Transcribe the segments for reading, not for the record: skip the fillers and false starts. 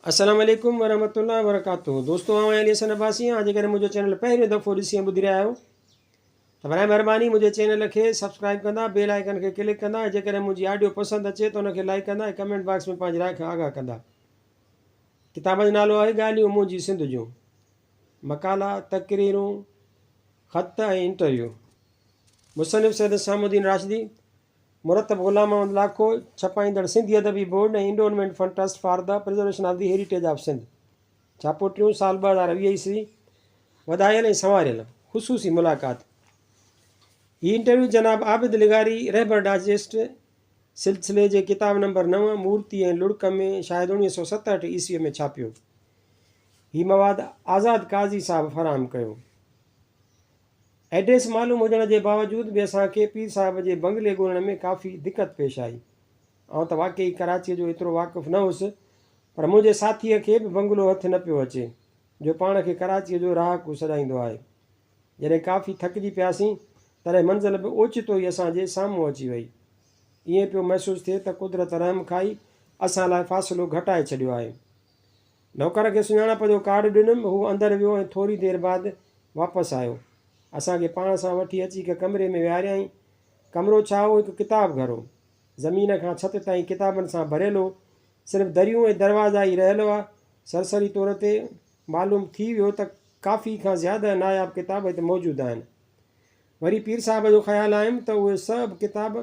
अस्सलाम वालेकुम वरहमतुल्लाहि वबरकातुहू। दोस्तों आउं अली हसन अब्बासी हाँ जेकर मुझे चैनल पहिरियों दफ़ो ॾिसी ॿुधी रहिया आहियो त बराए महिरबानी मुझे चैनल खे सब्सक्राइब कंदा, बेल आइकन खे क्लिक कंदा, जेकर मुंहिंजी ऑडियो पसंदि अचे त उनखे लाइक कंदा ऐं कमेंट बॉक्स में पंहिंजी राय खे आगाह कंदा। किताब जो नालो आहे ॻाल्हियूं मुंहिंजी सिंध जूं, मकाला, तकरीरूं, ख़त ऐं इंटरव्यू। मुसनिफ़ सैयद निज़ामुद्दीन राशिदी, मुरतब ग़ुलाम मोहम्मद लाखो, छपाईंदड़ सिंधी अदबी बोर्ड ऐं endowment fund trust for the preservation of the heritage of Sindh. छापो टियों साल 2020 ईस्वी। वधायल ऐं संवारियल ख़ुसूसी मुलाक़ात। हीअ इंटरव्यू जनाब आबिद लिगारी रहबर डाइजेस्ट सिलसिले जे किताब नंबर 9 मूर्ति ऐं लुड़क में शायदि 1967 ईस्वीअ में छापियो। हीअ मवाद आज़ाद काज़ी साहब फ़राहम कयो। एड्रेस मालूम हुजण जे बावजूदि बि असांखे पीर साहिब जे बंगले ॻोल्हण में काफ़ी दिक़त पेश आई। ऐं त वाक़ई कराचीअ जो एतिरो वाक़ुफ़ु न हुउसि, पर मुंहिंजे साथीअ खे बि बंगलो हथु न पियो अचे, जो पाण खे कराचीअ जो रहाकू सॾाईंदो आहे। जॾहिं काफ़ी थकिजी पियासीं तॾहिं मंज़िल बि ओचितो ई असांजे साम्हूं अची वई। ईअं पियो महसूसु थिए त कुदरत रहम खाई असां लाइ फ़ासिलो घटाए छॾियो आहे। नौकर खे सुञाणप जो कार्ड ॾिनुमि, हू अंदरि वियो ऐं थोरी देरि बाद वापसि आयो। असांखे पाण सां वठी अची हिकु कमरे में विहारियईं। कमिरो छा हो, हिकु किताब घर हो। ज़मीन खां छित ताईं किताबनि सां भरियल हो, सिर्फ़ु दरियूं ऐं दरवाज़ा ई रहियल हुआ। सरसरी तौर ते मालूम थी वियो त काफ़ी खां ज़्यादा नायाब किताब हिते मौजूदु आहिनि। वरी पीर साहिब जो ख़्यालु आयुमि त उहे सभु किताब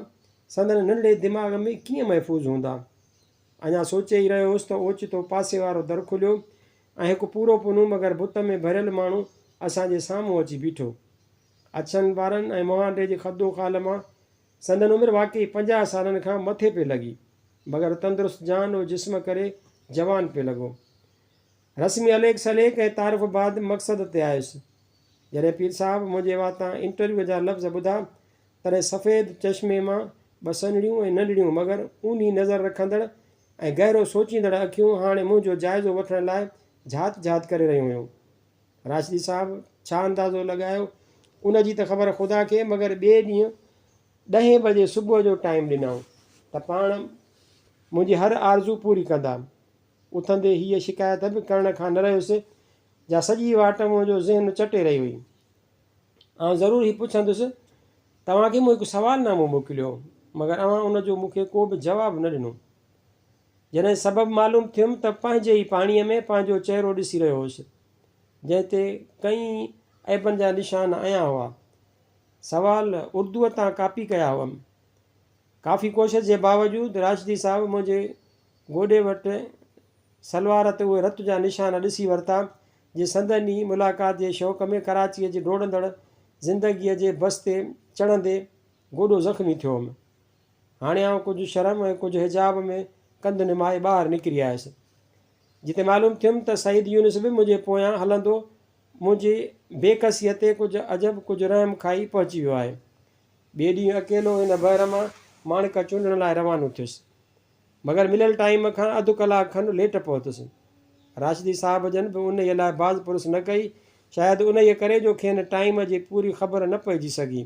संदन नंढड़े दिमाग़ में कीअं महफ़ूज़ हूंदा। अञा सोचे ई रहियो हुउसि त ओचितो पासे वारो दर खुलियो ऐं हिकु पूरो पुनू मगर बुत में भरियल माण्हू असांजे साम्हूं अची बीठो। अछनि वारनि ऐं मुहांडे जे खदो ख़ाल मां संदन उमिरि वाक़ई 50 सालनि खां मथे पे लॻी, मगर तंदुरुस्त जान और जिस्म करे जवान पे लॻो। रस्मी अलेक सलेक ऐं तारीफ़ बाद मक़सद ते आयुसि। जॾहिं पीर साहिबु मुंहिंजे वातां इंटरव्यू जा लफ़्ज़ ॿुधा, तॾहिं सफ़ेद चश्मे मां ॿ सनड़ियूं ऐं नंढड़ियूं मगर ऊनी नज़र रखंदड़ ऐं गहरो सोचींदड़ अखियूं हाणे मुंहिंजो जाइज़ो वठण लाइ झात झात करे रहियूं हुयूं। राशिदी साहिबु छा अंदाज़ो लॻायो उन जी त ख़बर ख़ुदा खे, मगर ॿिए ॾींहुं 10 बजे सुबुह जो टाइम ॾिनऊं त पाण मुंहिंजी हर आरज़ू पूरी कंदा। उथंदे हीअ शिकायत बि करण खां न रहियुसि जा सॼी वाट मुंहिंजो ज़हन चटे रही हुई। ऐं ज़रूरु ई पुछंदुसि, तव्हांखे मूं हिकु सवालनामो मोकिलियो, मगर अव्हां उनजो मूंखे को बि जवाबु न ॾिनो। जॾहिं सबबु मालूम थियुमि त पंहिंजे ई पाणीअ में पंहिंजो चहिरो ॾिसी रहियो हुउसि, जंहिं ते कई ऐबनि जा निशान आया हुआ। सवाल उर्दूअ तां कापी कया हुअमि। काफ़ी कोशिश जे बावजूदि राशिदी साहिबु मुंहिंजे गोॾे वटि सलवार ते उहे रत जा निशान ॾिसी वरिता, जे संदनि ई मुलाक़ात जे शौक़ में कराचीअ जी डोड़ंदड़ ज़िंदगीअ जे बस ते चढ़ंदे गोॾो ज़ख़्मी थियो हुअमि। हाणे आउं कुझु शर्म ऐं कुझु हिजाब में कंधु निमाए ॿाहिरि निकिरी आयुसि, जिते मालूम थियुमि त सईद यूनुस बि मुंहिंजे पोयां हलंदो मुंहिंजी बेकसीअ ते कुझु अजब कुझु रहम खाई पहुची वियो आहे। ॿिए ॾींहुं अकेलो हिन बहर मां माणिक चूंडण लाइ रवानो थियुसि, मगर मिलियल टाइम खां अधु कलाक खनि लेट पहुतुसि। राशिदी साहिब जन बि उन लाइ बाज़ पुरुस न कई, शायदि उन करे जो खेनि टाइम जी पूरी ख़बर न पइजी सघी,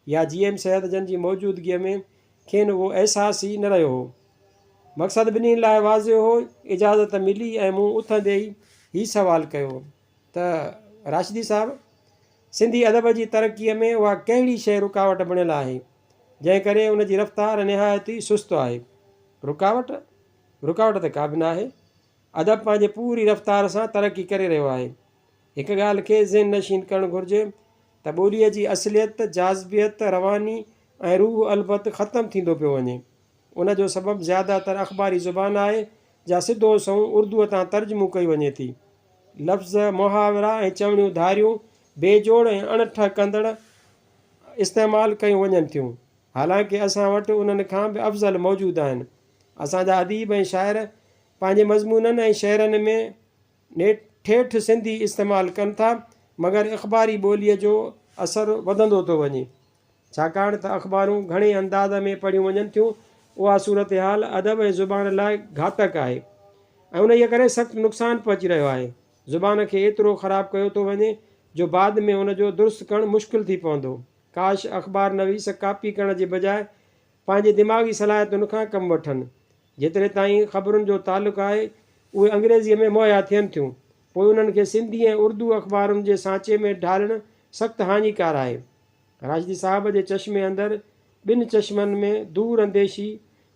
या GM सैयद जन जी मौजूदगीअ में खेनि उहो अहसासु ई न रहियो हो। मक़सदु ॿिन्ही लाइ वाज़ियो हो। इजाज़त मिली ऐं मूं उथंदे ई हीउ सवालु कयो त राशिदी साहिबु, सिंधी अदब जी तरक़ीअ में उहा कहिड़ी शइ रुकावट बणियल आहे जंहिं करे उन जी रफ़्तार निहायत ई सुस्त आहे? रुकावट त का बि न आहे। अदब पंहिंजे पूरी रफ़्तार सां तरक़ी करे रहियो आहे। हिकु ॻाल्हि खे ज़हन नशीन करणु घुरिजे त ॿोलीअ जी असलियत, जाज़बियत, रवानी ऐं रूह अलबत ख़तमु थींदो पियो वञे। उन जो सबबु ज़्यादातर अख़बारी ज़ुबान आहे, जा सिधो संऊं उर्दूअ तां तर्जुमो कई वञे थी। लफ़्ज़, मुहावरा ऐं चवणियूं धारियूं बेजोड़ ऐं अणठ कंदड़ इस्तेमालु कयूं वञनि थियूं। हालांकि असां वटि उन्हनि खां बि अफ़ज़ल मौजूदु आहिनि। असांजा अदीब ऐं शाइर पंहिंजे मज़मूननि ऐं शेरनि में ठेठि सिंधी इस्तेमालु कनि था, मगर अख़बारी ॿोलीअ जो असरु वधंदो थो वञे, छाकाणि त अख़बारूं घणे अंदाज़ में पढ़ियूं वञनि थियूं। उहा सूरत हाल अदब ऐं ज़ुबान लाइ घातक आहे ऐं उन जे करे सख़्तु नुक़सानु पहुची रहियो आहे। ज़ुबान खे एतिरो ख़राबु कयो थो वञे जो बाद में उनजो दुरुस्त करणु मुश्किल थी पवंदो। काश अख़बार नवीस कापी करण जे बजाए पंहिंजे दिमाग़ी सलाहियतुनि खां कमु वठनि। जेतिरे ताईं ख़बरुनि जो तालुक़ु आहे, उहे अंग्रेज़ीअ में मुहैया थियनि थियूं। पोइ उन्हनि खे सिंधी ऐं उर्दू अख़बारुनि जे सांचे में ढालणु सख़्तु हानिकार आहे। राशिदी साहिब जे चश्मे अंदरि ॿिनि चश्मनि में दूर अंदेशी,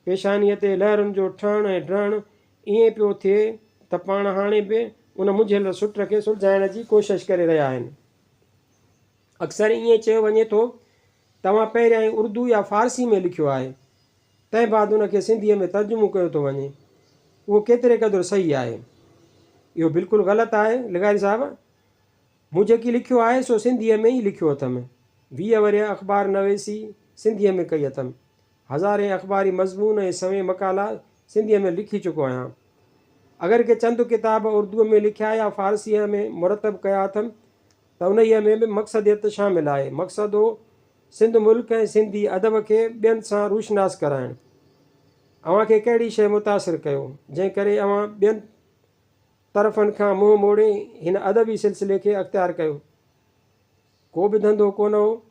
पेशानीअ ते लहरुनि जो ठहणु ऐं ढहणु ईअं पियो थिए त पाण हाणे बि उन मुंझियल सुट खे सुलझाइण जी कोशिशि करे रहिया आहिनि। अक्सर ईअं चयो वञे थो तव्हां पहिरियां ई उर्दू या फ़ारसी में लिखियो आहे, तंहिं बाद उनखे सिंधीअ में तर्जुमो कयो थो वञे। उहो केतिरे क़दुरु सही आहे? इहो बिल्कुलु ग़लति आहे लिगारी साहिबु। मूं जेकी लिखियो आहे सो सिंधीअ में ई लिखियो अथमि। 20 वरिया अख़बार नवेसी सिंधीअ में कई अथमि। हज़ारे अख़बारी मज़मून ऐं सवें मकाला सिंधीअ में लिखी चुको आहियां। अगरि के चंद किताब उर्दूअ में लिखिया या फ़ारसीअ में मुरतब कया अथमि त उन्हीअ में बि मक़सदियत शामिलु आहे। मक़सदु हो सिंध मुल्क ऐं सिंधी अदब खे ॿियनि सां रूशनास कराइणु। अव्हांखे कहिड़ी शइ मुतासिर कयो जंहिं करे अव्हां ॿियनि तरफ़नि खां मुंहुं मोड़े हिन अदबी सिलसिले खे अख़्तियार कयो? को बि धंधो कोन हो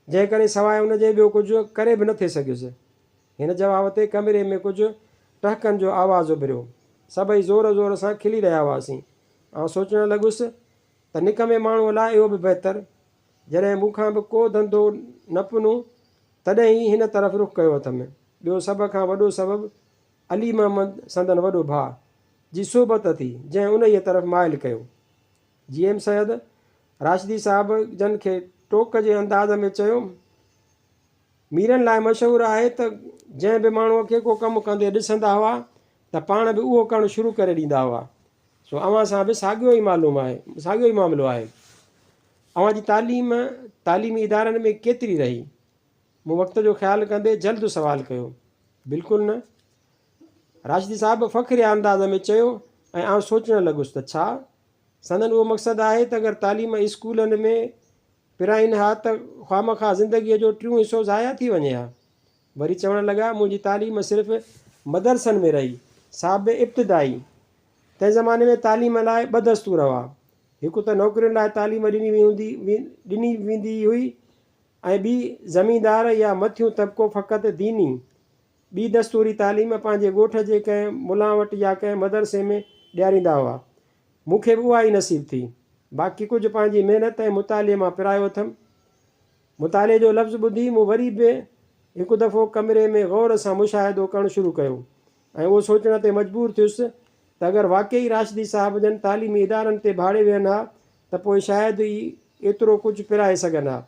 जंहिं करे सवाइ उनजे ॿियो कुझु करे बि नथे सघियुसि। हिन जवाब ते कमरे में कुझु टहकनि जो आवाज़ु उभरियो। सभई ज़ोर ज़ोर सां खिली रहिया हुआसीं। ऐं सोचणु लॻुसि त निकमे माण्हूअ लाइ इहो बि बहितरु, जॾहिं मूंखां बि को धंधो न पुनो तॾहिं ई हिन तरफ़ रुख़ कयो अथमि। ॿियो सभ खां वॾो सबबु अली मोहम्मद संदन वॾो भाउ जी सोबत थी जंहिं उन ई तरफ़ माइल कयो। GM सैयद राशिदी साहिब जन खे टोक जे अंदाज़ में चयो, मीरनि लाइ मशहूरु आहे त जंहिं बि माण्हूअ खे को कमु कंदे ॾिसंदा हुआ त पाण बि उहो करणु शुरू करे ॾींदा हुआ। सो अव्हां सां बि साॻियो ई मालूम आहे, साॻियो ई मामिलो आहे। अव्हां जी तालीमी इदारनि में केतिरी रही? मूं वक़्त जो ख़्यालु कंदे जल्द सुवालु कयो। बिल्कुलु न, राशिदी साहिब फ़ख़्रिया अंदाज़ में चयो ऐं आउं सोचणु लॻुसि त छा? संदन उहो मक़सदु आहे त अगरि तालीम स्कूलनि में पिराइनि हा त ख़्वामख़्वाह ज़िंदगीअ जो टियों हिसो ज़ाया थी वञे हा। वरी चवणु लॻा, मुंहिंजी तालीम सिर्फ़ु मदरसनि में रही, सा बि इब्तिदाई। तंहिं ज़माने में तालीम लाइ 2 दस्तूर हुआ। हिकु त नौकरियुनि लाइ तालीम ॾिनी वेंदी हुई ऐं ॿी ज़मींदार या मथियूं तबिको फ़क़ति दीनी। ॿी दस्तूरी तालीम पंहिंजे ॻोठ जे कंहिं मुला वटि या कंहिं मदरसे में ॾियारींदा हुआ। मूंखे बि उहा ई नसीबु थी। बाक़ी कुझु पंहिंजी महिनत ऐं मुताले मां पिरायो अथमि। मुताले जो लफ़्ज़ु ॿुधी मूं वरी बि हिकु दफ़ो कमरे में ग़ौर सां मुशाहिदो करणु शुरू कयो ऐं उहो सोचण ते मजबूर थियुसि त अगरि वाक़ई राशिदी साहिब जन तालीमी इदारनि ते भाड़े विहनि हा त पोइ शायदि ई एतिरो कुझु पिराए सघनि हा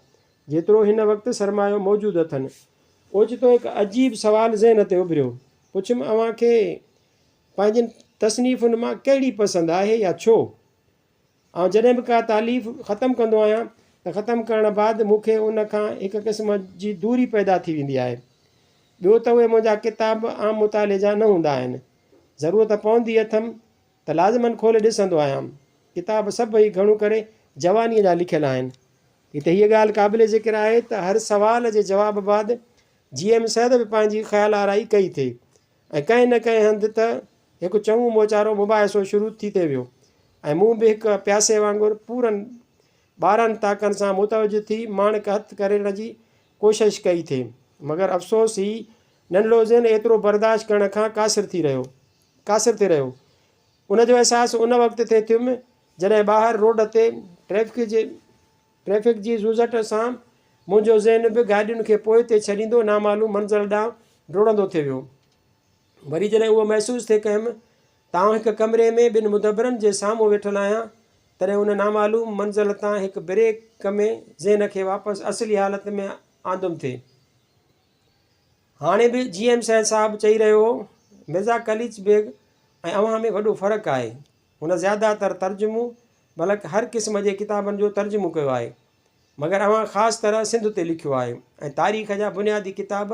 जेतिरो हिन वक़्तु सरमायो मौजूदु अथनि। ओचितो हिकु अजीब सुवालु ज़हन ते उभरियो। पुछियुमि, अव्हांखे पंहिंजनि तसनीफ़ुनि मां कहिड़ी पसंदि आहे या छो? ऐं जॾहिं बि का तालीफ़ ख़तमु कंदो आहियां त ख़तमु करण बाद मूंखे उन खां हिकु क़िस्म जी दूरी पैदा थी वेंदी आहे। ॿियो त उहे मुंहिंजा किताब आम मुताले जा न हूंदा आहिनि। ज़रूरत पवंदी अथमि त लाज़िमन खोले ॾिसंदो आहियां। किताब सभई घणो करे जवानीअ जा लिखियलु आहिनि। हिते हीअ ॻाल्हि क़ाबिल ज़िक्र आहे त हर सवाल जे जवाब बाद GM सैद बि पंहिंजी ख़्याल आराई कई थिए ऐं कंहिं न कंहिं हंधि त हिकु चङो मोचारो मुबाहिसो शुरू थी थिए वियो ऐं मूं बि हिकु प्यासे वांगुरु पूरनि 12 ताक़नि सां मुतवजो थी माणिक हथु करण जी कोशिशि कई थिए। मगर अफ़सोस ही नंढड़ो ज़हन एतिरो बर्दाश्त करण खां कासिर थी रहियो। उन जो अहसासु उन वक़्तु थिए थियुमि जॾहिं ॿाहिरि रोड ते ट्रैफ़िक जी ज़ुज़ट सां मुंहिंजो ज़हन बि गाॾियुनि खे पोइ ते छॾींदो नामालूम मंज़िल ॾांहुं डोड़ंदो थिए वियो। वरी जॾहिं उहो महसूसु थिए कयुमि त आउं हिकु कमरे में ॿिनि मुदबरनि जे साम्हूं वेठल आहियां, तॾहिं उन नामालूम मंज़िल तां हिकु ब्रेक में ज़हन खे वापसि असली हालत में आंदुमि थिए। हाणे बि GM सैद साहिबु चई रहियो हो, मिर्ज़ा कलीच बेग ऐं अव्हां में वॾो फ़र्क़ु आहे। हुन ज़्यादातर तर्जुमो बल्कि हर क़िस्म जे किताबनि जो तर्जुमो कयो आहे, मगर अव्हां ख़ासि तरह सिंध ते लिखियो आहे ऐं तारीख़ जा बुनियादी किताब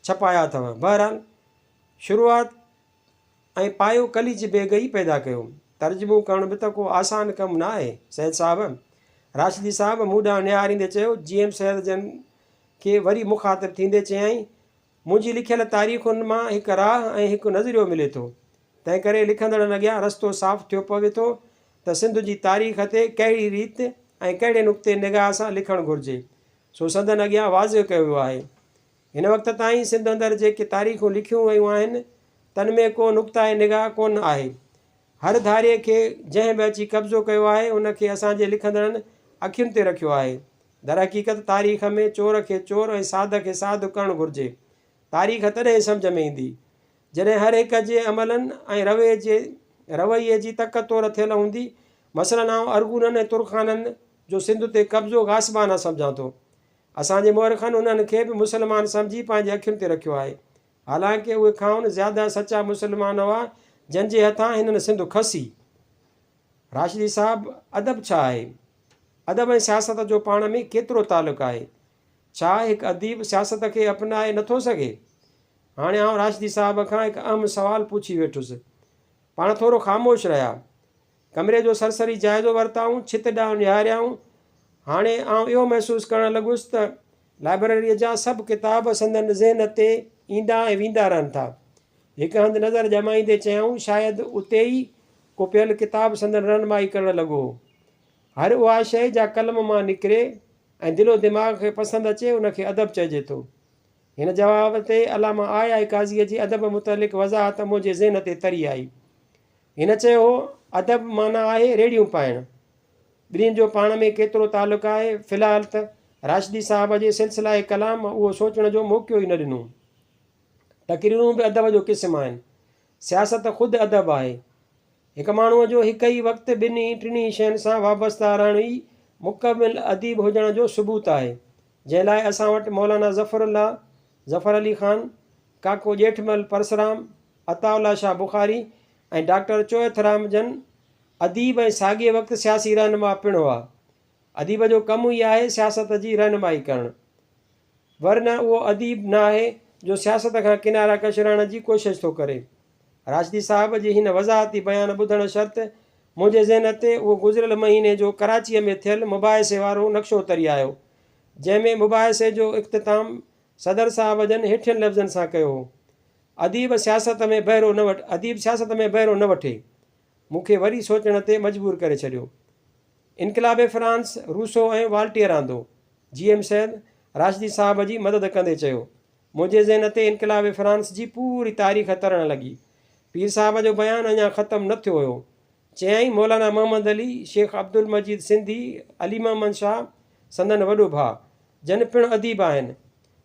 छपाया अथव। बहरहाल शुरूआत ऐं पायो कलीच बेग ई पैदा कयो। तर्जुमो करण बि त को आसान कमु न आहे सैद साहिबु। राशिदी साहिबु मूं ॾांहुं निहारींदे चयो। GM सैद जन खे वरी मुखातिब थींदे चयाईं, मुंहिंजी लिखियल तारीख़ुनि मां हिकु राह ऐं हिकु नज़रियो मिले थो। तंहिं करे लिखंदड़नि अॻियां रस्तो साफ़ थियो पवे थो त सिंध जी तारीख़ ते कहिड़ी रीति ऐं कहिड़े नुक़्ते निगाह सां लिखणु घुरिजे। सो संदन अॻियां वाज़िह कयो वियो आहे। हिन वक़्त ताईं सिंध अंदरि जेके तारीख़ूं लिखियूं वयूं आहिनि तन में को नुक़्ता निगाह कोन आहे। हर धारे खे जंहिं बि अची कब्ज़ो कयो आहे उनखे असांजे लिखंदड़नि अखियुनि ते रखियो आहे। दर हक़ीक़त तारीख़ में चोर खे चोर ऐं साध खे साध करणु घुरिजे। तारीख़ तॾहिं सम्झ में ईंदी जॾहिं हर हिक जे अमलनि ऐं रवैये जी तक तौर थियल हूंदी। मसलन आउं अरगूननि ऐं तुरखाननि जो सिंध ते कब्ज़ो घासबाना सम्झां थो। असांजे मुअरखनि उन्हनि खे बि मुस्लमान सम्झी पंहिंजे अखियुनि ते रखियो आहे, हालांकि उहे खाउन ज़्यादा सचा मुस्लमान हुआ जंहिंजे हथां हिननि सिंध खसी। राशिदी साहब, अदब छा आहे? अदब ऐं सियासत जो पाण में केतिरो तालुक़ु आहे? छा हिकु अदीब सियासत खे अपनाए नथो सघे? हाणे आउं राशिदी साहब खां हिकु अहम सुवालु पुछी वेठुसि। पाण थोरो ख़ामोश रहिया, कमरे जो सरसरी जाइज़ो वरिताऊं, छित ॾांहुं निहारियाऊं। हाणे आउं इहो महसूसु करणु लॻुसि त लाइब्रेरीअ जा सभु किताब संदनि ज़हन ते ईंदा ऐं वेंदा रहनि था। हिकु हंधि नज़र जमाईंदे चयऊं, शायदि उते ई को पियल किताब संदनि रहनुमाई करणु लॻो। हर उहा शइ जा कलम मां निकिरे ऐं दिलो दिमाग़ खे पसंदि अचे उनखे अदब चइजे थो। हिन जवाब ते अलामा आया काज़ीअ जी अदब मुतलिक़ वज़ाहत मुंहिंजे ज़हन ते तरी आई। हिन चयो हो, अदब माना आहे रेड़ियूं पाइणु। ॿिन्हिनि जो पाण में केतिरो तालुक़ु आहे? फ़िलहालु त राशिदी साहब जे सिलसिला कलाम उहो सोचण जो मौक़ो ई न ॾिनो। तक़रीरूं बि अदब जो क़िस्म आहिनि, सियासत ख़ुदि अदब आहे। हिकु माण्हूअ जो हिकु ई वक़्तु ॿिन्ही टिनी शयुनि सां वाबस्ता रहण ई मुकमिल अदीब हुजण जो सबूत आहे, जंहिं लाइ असां वटि मौलाना ज़फ़र अली ख़ान, काको ॼेठमल परसराम, अताउल्ला शाह बुखारी ऐं डॉक्टर चोएथराम जन अदीब ऐं साॻिए वक़्तु सियासी रहनुमा पिणु हुआ। अदीब जो कमु ई आहे सियासत जी रहनुमाई करणु, वरना उहो अदीब न आहे जो सियासत खां किनारा कशरण जी कोशिशि थो करे। राशिदी साहब जी हिन वज़ाहती बयानु ॿुधणु शर्त मुंहिंजे ज़हन ते उहो गुज़िरियल महीने जो कराचीअ में थियल मुबाहिसे वारो नक्शो तरी आयो, जंहिंमें मुबाहिसे जो इख़्तिताम सदर साहब जन हेठियनि लफ़्ज़नि सां कयो हो, अदीब सियासत में बहिरो न वठे। मूंखे वरी सोचण ते मजबूर करे छॾियो। इनक़िलाब फ़्रांस, रूसो ऐं वाल्टियर आंदो। GM सैद राशिदी साहब जी मदद कंदे चयो। मुंहिंजे ज़हन ते इनक़िलाब फ़्रांस जी पूरी तारीख़ तरणु लॻी। पीर साहब जो बयानु अञा ख़तमु न थियो हुयो। चयाईं, मौलाना मोहम्मद अली, शेख अब्दुल मजीद सिंधी, अली मोहम्मद शाह संदन वॾो भाउ, जन पिणु अदीब आहिनि।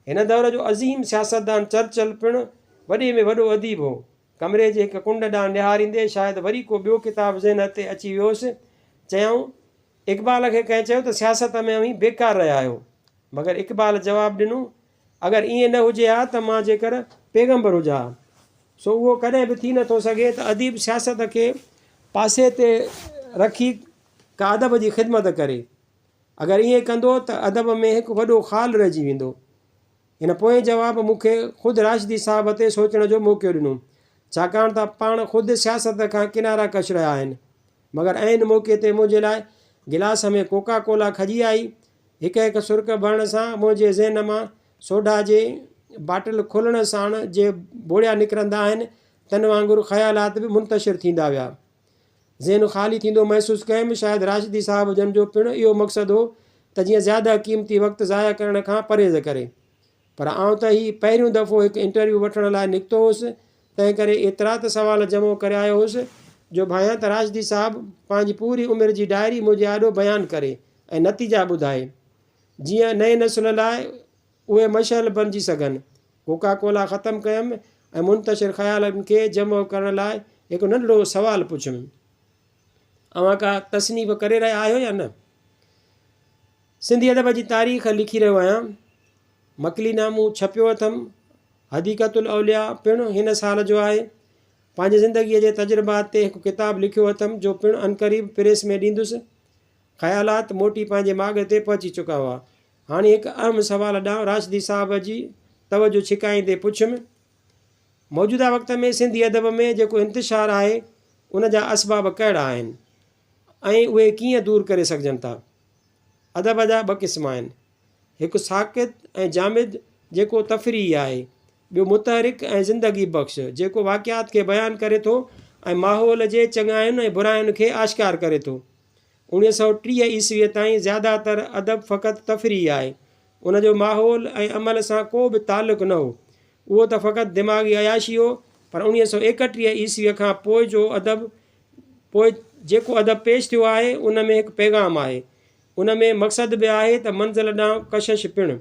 हिन दौर जो अज़ीम सियासतदान चर्चिल पिणु वॾे में वॾो अदीब हो। कमरे जे हिकु कुंड ॾांहुं निहारींदे शायदि वरी को ॿियो किताबु ज़हन ते अची वियोसि। चयऊं, इक़बाल खे कंहिं चयो त सियासत में अवी बेकार रहिया आहियो। मगर इक़बाल जवाबु ॾिनो, अगरि ईअं न हुजे हा त मां जेकर पैगंबर हुजा। सो उहो कॾहिं बि थी नथो सघे त अदीब सियासत खे पासे ते रखी का अदब जी ख़िदमत करे। अगरि ईअं कंदो त अदब में हिकु वॾो ख़ाल रहिजी वेंदो। हिन पोएं जवाबु मूंखे ख़ुदि राशिदी साहब ते सोचण जो मौक़ो ॾिनो, छाकाणि त पाण ख़ुदि सियासत खां किनारा कश रहिया आहिनि। मगर ऐन मौक़े ते मुंहिंजे लाइ गिलास में कोका कोला खजी आई। हिकु हिकु सुर्क भरण सां मुंहिंजे ज़हन मां सोडा जे बाटल खुलण साण जे बोड़िया निकिरंदा आहिनि, तन वांगुरु ख़्यालात बि मुंतशिर थींदा विया। ज़हन ख़ाली थींदो महसूसु कयुमि। शायदि राशिदी साहब जन जो पिणु इहो मक़सदु हो त जीअं ज़्यादा क़ीमती वक़्तु ज़ाया करण खां परहेज़ करे। पर आउं त ही पहिरियों दफ़ो हिकु इंटरव्यू वठण लाइ निकितो हुउसि, तंहिं करे एतिरा त सवाल जमो करे आयो हुउसि जो भायां त राशिदी साहब पंहिंजी पूरी उमिरि जी डायरी मुंहिंजे आॾो बयानु करे ऐं नतीजा ॿुधाए, जीअं नए नस्ल लाइ उहे मशअल बणिजी सघनि। कोका कोला ख़तमु कयुमि ऐं मुंतशिर ख़्यालनि खे जमो करण लाइ हिकु नंढिड़ो सुवालु पुछियुमि, अव्हां का तसनीफ़ करे रहिया आहियो या न? सिंधी अदब जी तारीख़ लिखी रहियो आहियां। मकलीनामो छपियो अथमि। हदीक़तुल औलिया पिणु हिन साल जो आहे। पंहिंजी ज़िंदगीअ जे तजुर्बात ते हिकु किताबु लिखियो अथमि जो पिणु अनक़रीब प्रेस में ॾींदुसि। ख़्यालात मोटी पंहिंजे माॻ ते पहुची चुका हुआ। हाणे हिकु अहम सुवाल ॾांहुं राशिदी साहब जी तवजो छिकाईंदे पुछियुमि, मौजूदा वक़्त में सिंधी अदब में जेको इंतिशार आहे उन जा असबाब कहिड़ा आहिनि ऐं उहे कीअं दूरि करे सघिजनि था? अदब जा ॿ क़िस्म आहिनि, हिकु साक़ित ऐं जामिद जेको तफ़रीह आहे, ॿियो मुतहरिक ऐं ज़िंदगी बख़्श जेको वाक़ियात खे बयानु करे थो ऐं माहौल जे चङाइनि ऐं बुराइनि खे आश्कार करे थो। 1930 ईस्वीअ ताईं ज़्यादातर अदब फ़क़ति तफ़रीह आहे, उनजो माहौल ऐं अमल सां को बि तालुक़ु न हो। उहो त फ़क़ति दिमाग़ी अयाशी हो। पर 1931 ईस्वीअ खां पोइ जो अदब पोइ जेको अदब पेश थियो आहे उन में हिकु पैगाम आहे, उन में मक़सदु बि आहे त मंज़िल ॾांहुं कशिश पिणु,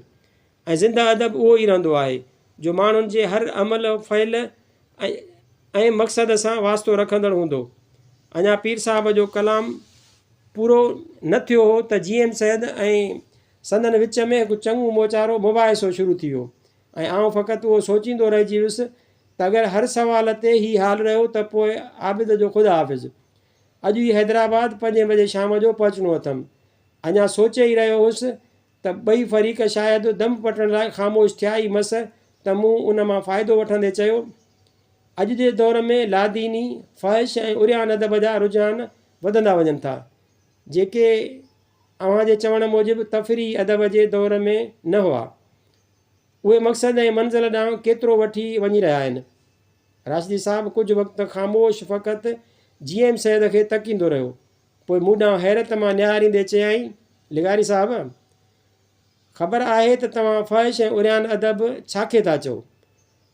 ऐं ज़िंदा अदब उहो ई रहंदो आहे जो माण्हुनि जे हर अमल फ़इल ऐं मक़सद सां वास्तो रखंदड़ हूंदो। अञा पीर साहिब जो कलाम पूरो न थियो हो त GM सैद ऐं संदन विच में हिकु चङो मोचारो मुबाहिसो शुरू थी वियो, ऐं आउं फ़क़ति उहो सोचींदो रहिजी वियुसि त अगरि हर सवाल ते ई हाल रहियो त पोइ आबिद जो ख़ुदा हाफ़िज़, अॼु ई हैदराबाद 5 बजे शाम जो पहुचणो अथमि। अञा सोचे ई रहियो हुउसि त ॿई फ़रीक़ शायदि दम पटण लाइ ख़ामोश थिया ई मस त मूं उन मां फ़ाइदो वठंदे चयो, अॼु जे दौर में लादीनी फ़हिश ऐं उरियान अदब जा रुझान वधंदा वञनि था, जेके अव्हां जे चवण मूजिबि तफ़री अदब जे दौर में न हुआ। उहे मक़सद ऐं मंज़िल ॾांहुं केतिरो वठी वञी रहिया आहिनि। राशिदी साहिबु कुझु वक़्तु ख़ामोश फ़क़ति GM सैद खे तकींदो रहियो, पोइ मूं ॾांहुं हैरत मां निहारींदे चयाईं, लिगारी साहिबु, ख़बर आहे त तव्हां फ़हिश ऐं उरियान अदब छाखे था चओ?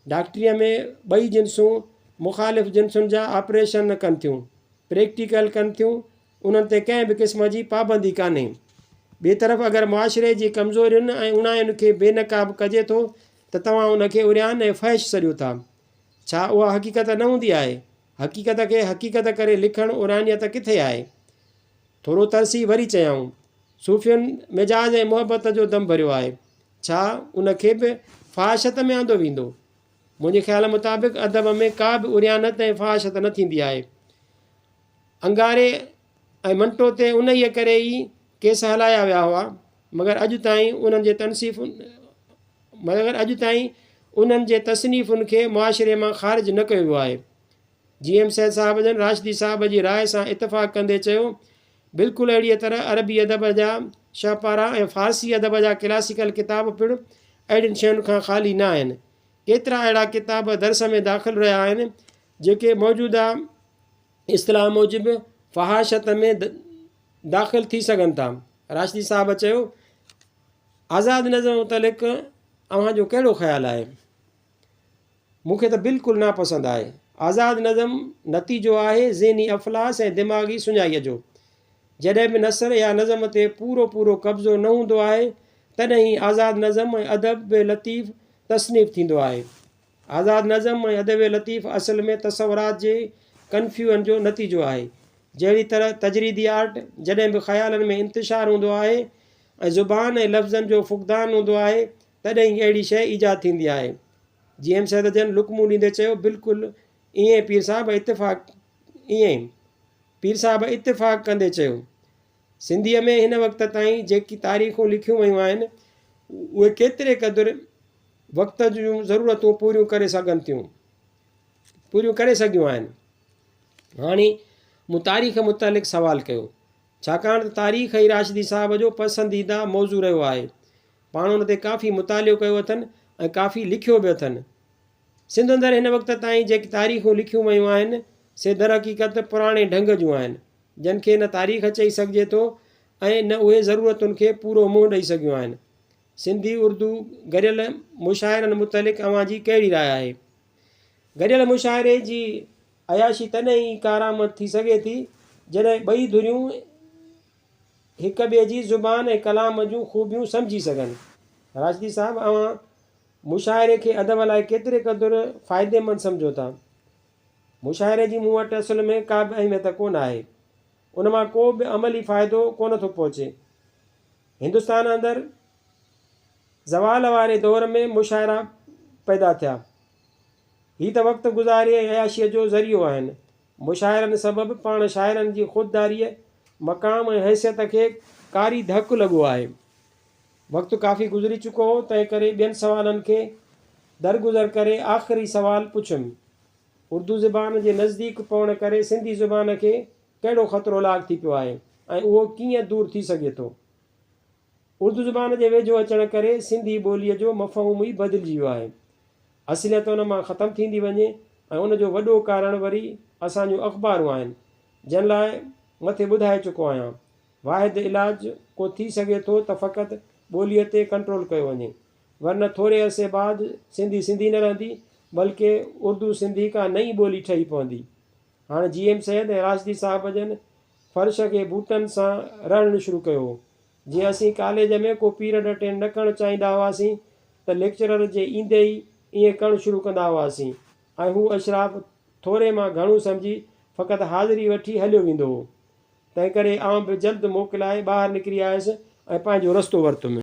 डॉक्टरीअ में ॿई जिन्सूं मुख़ालिफ़ जिन्सुनि जा ऑपरेशन कनि थियूं, प्रैक्टिकल कनि थियूं, उन्हनि ते कंहिं बि क़िस्म जी पाबंदी कान्हे। ॿिए तरफ़ अगरि मुआशिरे जी कमज़ोरियुनि ऐं उणायुनि खे बेनक़ाब कजे थो त तव्हां उनखे उरियान ऐं फ़हिश सॾियो था। छा उहा हक़ीक़त न हूंदी आहे? हक़ीक़त खे हक़ीक़त करे लिखणु उरानियत किथे आहे? थोरो तरसी वरी चयाऊं, सूफ़ियुनि मिजाज़ ऐं मुहबत जो दम भरियो आहे, छा उनखे बि फ़हाशत में आंदो वेंदो? मुंहिंजे ख़्याल मुताबिक़ अदब में का बि उरियानत ऐं फ़हाशत न थींदी आहे। अंगारे ऐं मंटो ते उन ई करे ई केस हलाया विया हुआ, मगर अॼु ताईं उन्हनि जे तसनीफ़ुनि खे मुआशिरे मां ख़ारिज न कयो वियो आहे। GM सैद साहिब जन राशिदी साहिब जी राय सां इतफ़ाक़ कंदे चयो, बिल्कुलु अहिड़ीअ तरह अरबी अदब जा शाहपारा ऐं फ़ारसी अदब जा क्लासिकल किताब पिणु अहिड़ियुनि शयुनि खां ख़ाली न आहिनि। केतिरा अहिड़ा किताब दर्स में दाख़िल रहिया आहिनि जेके मौजूदा इस्तिलाह मूजिबि फ़हाशत में दाख़िल थी सघनि था। राशिदी साहिब चयो, आज़ाद नज़म मुतलिक़ अव्हां जो कहिड़ो ख़्यालु आहे? मूंखे त बिल्कुलु नापसंदि आहे। आज़ाद नज़म नतीजो आहे ज़हनी अफ़लास ऐं दिमाग़ी सुञाईअ जो। जॾहिं बि नसर या नज़म ते पूरो कब्ज़ो न हूंदो आहे तॾहिं ई आज़ाद नज़म ऐं अदब लतीफ़ तसनीफ़ थींदो आहे। आज़ाद नज़म ऐं अदब लतीफ़ असल में तसवुरात जे कन्फ्यूजन जो नतीजो आहे। जहिड़ी तरह तजरीदी आर्ट जॾहिं बि ख़्यालनि में इंतिशार हूंदो आहे ऐं ज़ुबान ऐं लफ़्ज़नि जो फुक़दान हूंदो आहे तॾहिं ई अहिड़ी शइ ईजाद थींदी आहे। GM सैद जन लुकमूं ॾींदे चयो, बिल्कुलु ईअं पीर साहिब इत्तिफ़ाक़ कंदे चयो, सिंधीअ में हिन वक़्त ताईं जेकी तारीख़ूं लिखियूं वयूं आहिनि उहे केतिरे क़दुरु वक़्त जूं ज़रूरतूं पूरियूं करे सघियूं आहिनि। हाणे मूं तारीख़ मुतालिक़ सवाल कयो, छाकाणि त तारीख़ ई राशिदी साहिब जो पसंदीदा मौज़ू रहियो आहे। पाण हुन ते काफ़ी मुतालियो कयो अथनि ऐं काफ़ी लिखियो बि अथनि। सिंध अंदरि हिन वक़्त ताईं जेकी तारीख़ूं लिखियूं वयूं आहिनि से दर हक़ीक़त पुराणे ढंग जूं आहिनि, जिन खे न तारीख़ चई सघिजे थो ऐं न उहे ज़रूरतुनि खे पूरो मुंहुं ॾेई सघियूं आहिनि। सिंधी उर्दू गरियल मुशाइरनि मुतलिक़ अव्हां जी कहिड़ी राय आहे? गरियल मुशाइरे जी अयाशी तॾहिं ई कारआमद थी सघे थी जॾहिं ॿई धुरियूं हिक ॿिए जी ज़ुबान ऐं कलाम जूं ख़ूबियूं सम्झी सघनि। राशिदी साहिबु, अव्हां मुशाइरे खे अदब लाइ केतिरे क़दुरु फ़ाइदेमंद सम्झो था? मुशाइरे जी मूं वटि असल में का बि अहमियत कोन आहे, उन मां को बि अमली फ़ाइदो कोन थो पहुचे। हिंदुस्तान अंदरि ज़वाल वारे दौर में मुशाइरा पैदा थिया, हीअ त वक़्तु गुज़ारे ऐं अयाशीअ जो ज़रियो आहिनि। मुशाइरनि सबबि पाण शाइरनि जी ख़ुददारीअ मक़ाम ऐं हैसियत खे कारी धकु लॻो आहे। वक़्तु काफ़ी गुज़री चुको हो, तंहिं करे ॿियनि सवालनि खे दरगुज़र करे आख़िरी सुवाल पुछुमि, उर्दू ज़ुबान जे नज़दीक पवण करे सिंधी ज़ुबान खे कहिड़ो ख़तरो लाॻ थी पियो आहे ऐं उहो कीअं दूरि थी सघे थो? उर्दू ज़ुबान जे वेझो अचण करे सिंधी ॿोलीअ जो मफ़हूम ई बदिलिजी वियो आहे। असलियत उन मां ख़तमु थींदी वञे ऐं उनजो वॾो कारणु वरी असांजूं अख़बारूं आहिनि, जिन लाइ मथे ॿुधाए चुको आहियां। वाहिद इलाज को थी सघे थो त फ़क़ति ॿोलीअ ते कंट्रोल कयो वञे, वरन थोरे अरसे बाद सिंधी न रहंदी, बल्कि उर्दू सिंधी का नई ॿोली ठही पवंदी। हाणे GM सैद ऐं राशदी साहब जन फर्श खे बूटनि सां रहणु शुरू कयो। जीअं असीं कॉलेज में को पीरियड अटेंड न करणु चाहींदा हुआसीं त लेक्चरर जे ईंदे ई ईअं करणु शुरू कंदा हुआसीं ऐं हू अशराफ थोरे मां घणो सम्झी फ़क़ति हाज़िरी वठी हलियो वेंदो हो। तंहिं करे आउं बि जल्द मोकिलाए ॿाहिरि निकिरी आयुसि ऐं पंहिंजो रस्तो वरितुमि।